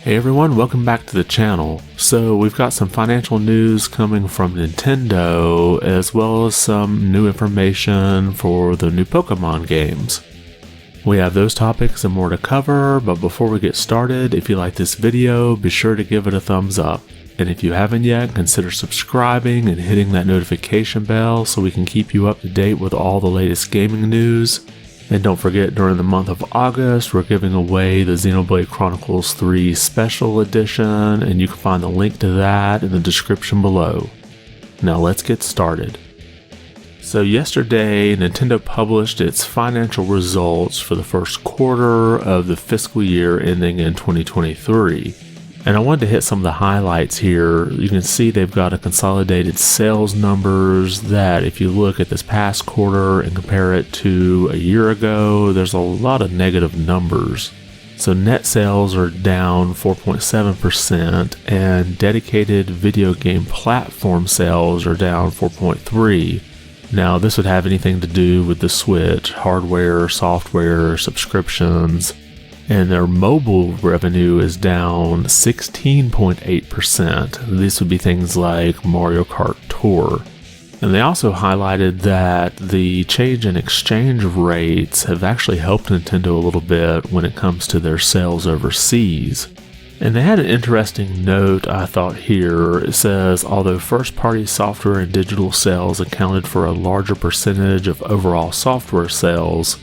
Hey everyone, welcome back to the channel. So we've got some financial news coming from Nintendo, as well as some new information for the new Pokemon games. We have those topics and more to cover, but before we get started, if you like this video, be sure to give it a thumbs up. And if you haven't yet, consider subscribing and hitting that notification bell so we can keep you up to date with all the latest gaming news. And don't forget, during the month of August, we're giving away the Xenoblade Chronicles 3 Special Edition, and you can find the link to that in the description below. Now let's get started. So yesterday, Nintendo published its financial results for the first quarter of the fiscal year ending in 2023. And I wanted to hit some of the highlights here. You can see they've got a consolidated sales numbers that if you look at this past quarter and compare it to a year ago, there's a lot of negative numbers. So net sales are down 4.7% and dedicated video game platform sales are down 4.3%. Now this would have anything to do with the Switch, hardware, software, subscriptions. And their mobile revenue is down 16.8%. These would be things like Mario Kart Tour. And they also highlighted that the change in exchange rates have actually helped Nintendo a little bit when it comes to their sales overseas. And they had an interesting note, I thought, here. It says, although first-party software and digital sales accounted for a larger percentage of overall software sales,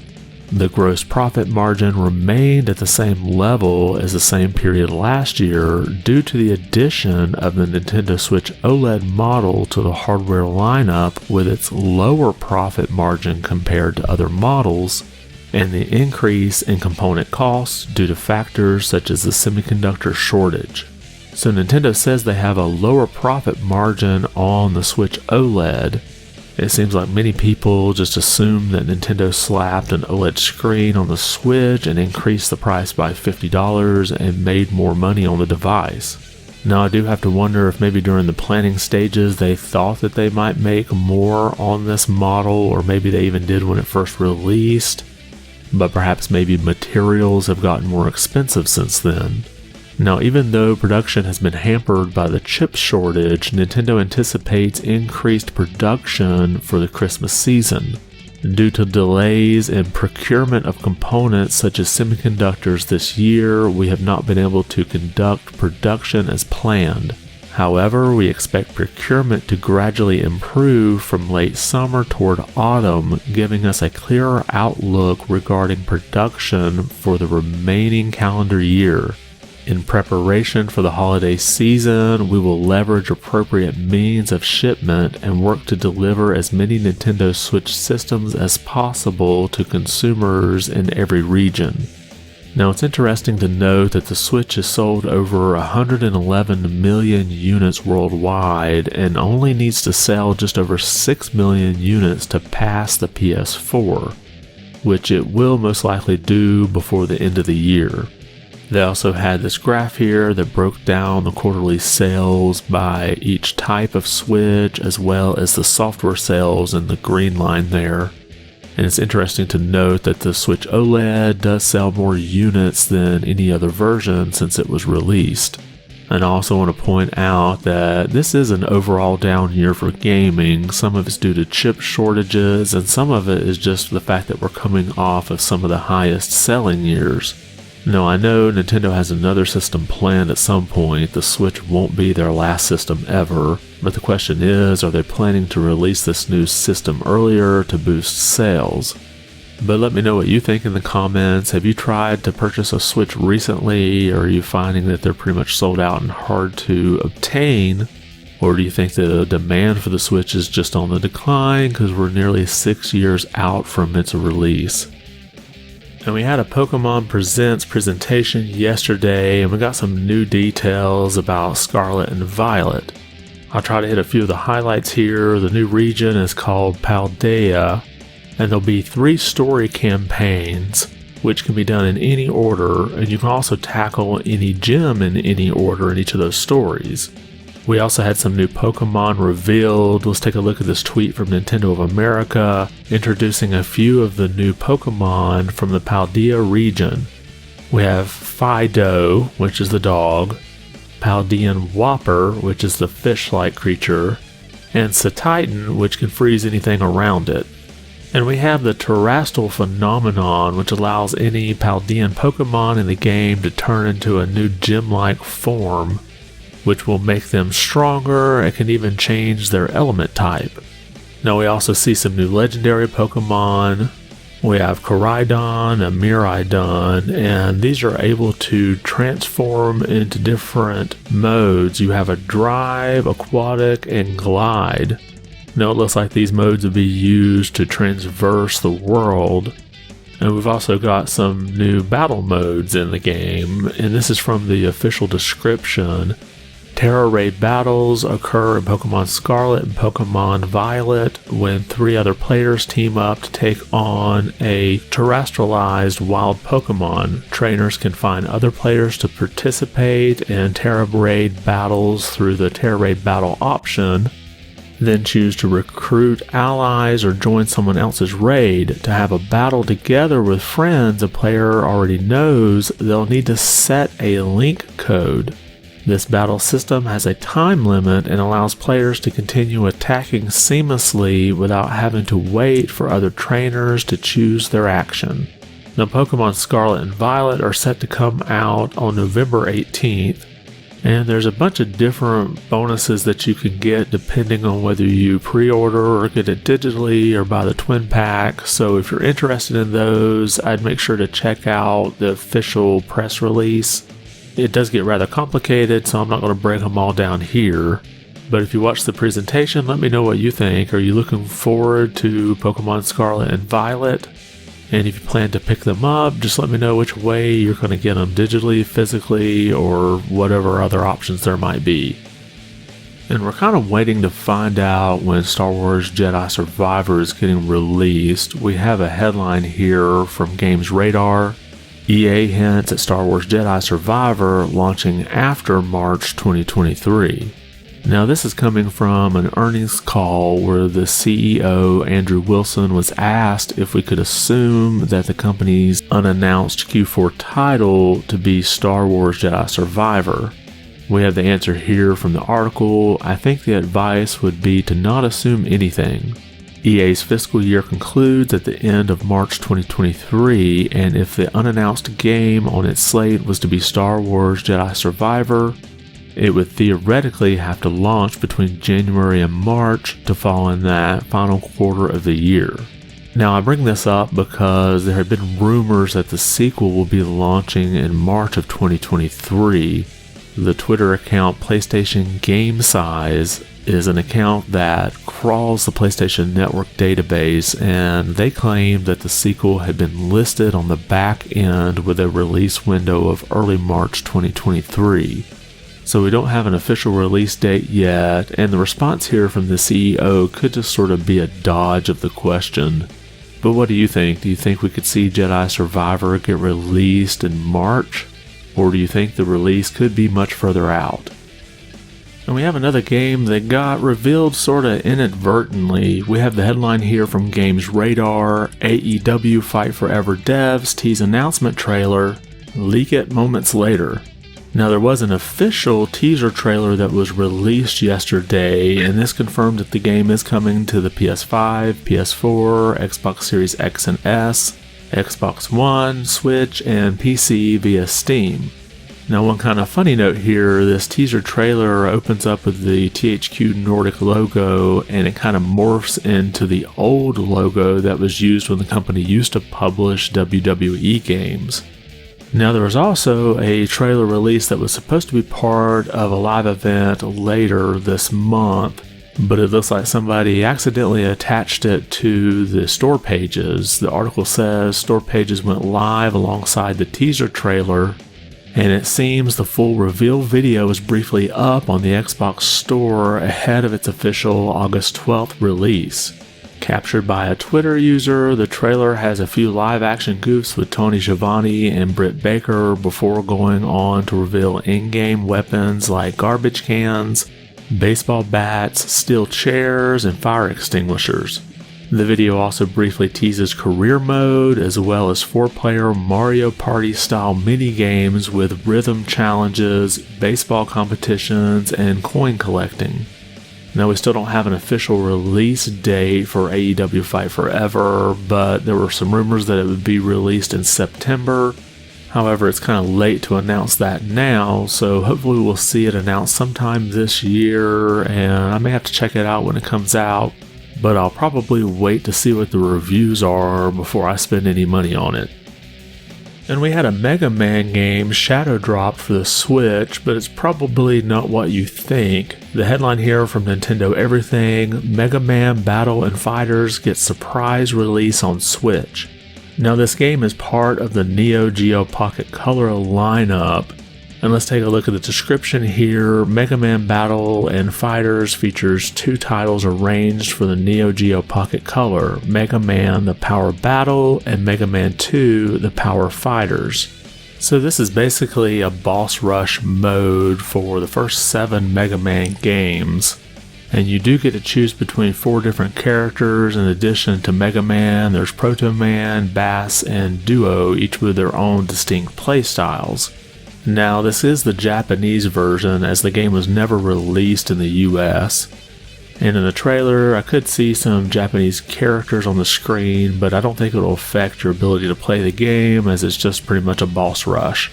the gross profit margin remained at the same level as the same period last year due to the addition of the Nintendo Switch OLED model to the hardware lineup with its lower profit margin compared to other models, and the increase in component costs due to factors such as the semiconductor shortage. So Nintendo says they have a lower profit margin on the Switch OLED. It seems like many people just assume that Nintendo slapped an OLED screen on the Switch and increased the price by $50 and made more money on the device. Now I do have to wonder if maybe during the planning stages they thought that they might make more on this model, or maybe they even did when it first released, but perhaps maybe materials have gotten more expensive since then. Now, even though production has been hampered by the chip shortage, Nintendo anticipates increased production for the Christmas season. Due to delays in procurement of components such as semiconductors this year, we have not been able to conduct production as planned. However, we expect procurement to gradually improve from late summer toward autumn, giving us a clearer outlook regarding production for the remaining calendar year. In preparation for the holiday season, we will leverage appropriate means of shipment and work to deliver as many Nintendo Switch systems as possible to consumers in every region. Now it's interesting to note that the Switch has sold over 111 million units worldwide and only needs to sell just over 6 million units to pass the PS4, which it will most likely do before the end of the year. They also had this graph here that broke down the quarterly sales by each type of Switch, as well as the software sales in the green line there. And it's interesting to note that the Switch OLED does sell more units than any other version since it was released. And I also want to point out that this is an overall down year for gaming. Some of it's due to chip shortages, and some of it is just the fact that we're coming off of some of the highest selling years. Now I know Nintendo has another system planned at some point. The Switch won't be their last system ever, but the question is, are they planning to release this new system earlier to boost sales? But let me know what you think in the comments. Have you tried to purchase a Switch recently, or are you finding that they're pretty much sold out and hard to obtain? Or do you think the demand for the Switch is just on the decline because we're nearly 6 years out from its release? And we had a Pokémon Presents presentation yesterday, and we got some new details about Scarlet and Violet. I'll try to hit a few of the highlights here. The new region is called Paldea, and there'll be 3 story campaigns, which can be done in any order, and you can also tackle any gym in any order in each of those stories. We also had some new Pokemon revealed. Let's take a look at this tweet from Nintendo of America, introducing a few of the new Pokemon from the Paldea region. We have Fido, which is the dog, Paldean Whopper, which is the fish-like creature, and Satitan, which can freeze anything around it. And we have the Terrestrial Phenomenon, which allows any Paldean Pokemon in the game to turn into a new gym-like form, which will make them stronger and can even change their element type. Now we also see some new legendary Pokemon. We have Koraidon and Miraidon, and these are able to transform into different modes. You have a Drive, Aquatic, and Glide. Now it looks like these modes will be used to traverse the world. And we've also got some new battle modes in the game, and this is from the official description. Terra Raid battles occur in Pokémon Scarlet and Pokémon Violet when 3 other players team up to take on a terrestrialized wild Pokémon. Trainers can find other players to participate in Terra Raid battles through the Terra Raid battle option, then choose to recruit allies or join someone else's raid. To have a battle together with friends a player already knows, they'll need to set a link code. This battle system has a time limit and allows players to continue attacking seamlessly without having to wait for other trainers to choose their action. Now, Pokémon Scarlet and Violet are set to come out on November 18th, and there's a bunch of different bonuses that you can get depending on whether you pre-order or get it digitally or buy the twin pack. So if you're interested in those, I'd make sure to check out the official press release. It does get rather complicated, so I'm not going to break them all down here. But if you watch the presentation, let me know what you think. Are you looking forward to Pokémon Scarlet and Violet? And if you plan to pick them up, just let me know which way you're going to get them, digitally, physically, or whatever other options there might be. And we're kind of waiting to find out when Star Wars Jedi Survivor is getting released. We have a headline here from Games Radar. EA hints at Star Wars Jedi Survivor launching after March 2023. Now this is coming from an earnings call where the CEO, Andrew Wilson, was asked if we could assume that the company's unannounced Q4 title to be Star Wars Jedi Survivor. We have the answer here from the article. I think the advice would be to not assume anything. EA's fiscal year concludes at the end of March 2023, and if the unannounced game on its slate was to be Star Wars Jedi Survivor, it would theoretically have to launch between January and March to fall in that final quarter of the year. Now I bring this up because there have been rumors that the sequel will be launching in March of 2023. The Twitter account PlayStation Game Size is an account that crawls the PlayStation Network database, and they claim that the sequel had been listed on the back end with a release window of early March 2023. So we don't have an official release date yet, and the response here from the CEO could just sort of be a dodge of the question. But what do you think? Do you think we could see Jedi Survivor get released in March? Or do you think the release could be much further out? And we have another game that got revealed sorta inadvertently. We have the headline here from Games Radar. AEW Fight Forever devs tease announcement trailer, leak it moments later. Now there was an official teaser trailer that was released yesterday, and this confirmed that the game is coming to the PS5, PS4, Xbox Series X and S, Xbox One, Switch, and PC via Steam. Now one kind of funny note here, this teaser trailer opens up with the THQ Nordic logo, and it kind of morphs into the old logo that was used when the company used to publish WWE games. Now there was also a trailer release that was supposed to be part of a live event later this month, but it looks like somebody accidentally attached it to the store pages. The article says store pages went live alongside the teaser trailer, and it seems the full reveal video is briefly up on the Xbox Store ahead of its official August 12th release. Captured by a Twitter user, the trailer has a few live-action goofs with Tony Schiavone and Britt Baker before going on to reveal in-game weapons like garbage cans, baseball bats, steel chairs, and fire extinguishers. The video also briefly teases career mode as well as 4-player Mario Party style mini-games with rhythm challenges, baseball competitions, and coin collecting. Now, we still don't have an official release date for AEW Fight Forever, but there were some rumors that it would be released in September. However, it's kind of late to announce that now, so hopefully we'll see it announced sometime this year, and I may have to check it out when it comes out. But I'll probably wait to see what the reviews are before I spend any money on it. And we had a Mega Man game shadow drop for the Switch, but it's probably not what you think. The headline here from Nintendo Everything: Mega Man Battle and Fighters gets surprise release on Switch. Now, this game is part of the Neo Geo Pocket Color lineup. And let's take a look at the description here. Mega Man Battle and Fighters features 2 titles arranged for the Neo Geo Pocket Color: Mega Man The Power Battle and Mega Man 2 The Power Fighters. So this is basically a boss rush mode for the first 7 Mega Man games. And you do get to choose between 4 different characters. In addition to Mega Man, there's Proto Man, Bass, and Duo, each with their own distinct playstyles. Now, this is the Japanese version, as the game was never released in the US. And in the trailer, I could see some Japanese characters on the screen, but I don't think it'll affect your ability to play the game, as it's just pretty much a boss rush.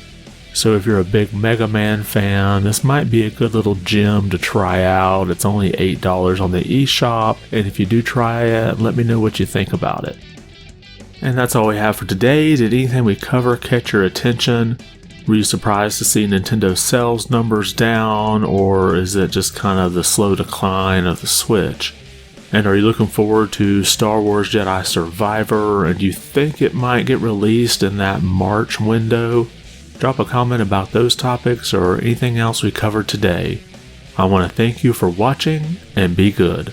So if you're a big Mega Man fan, this might be a good little gem to try out. It's only $8 on the eShop, and if you do try it, let me know what you think about it. And that's all we have for today. Did anything we cover catch your attention? Were you surprised to see Nintendo sales numbers down, or is it just kind of the slow decline of the Switch? And are you looking forward to Star Wars Jedi Survivor, and do you think it might get released in that March window? Drop a comment about those topics or anything else we covered today. I want to thank you for watching, and be good.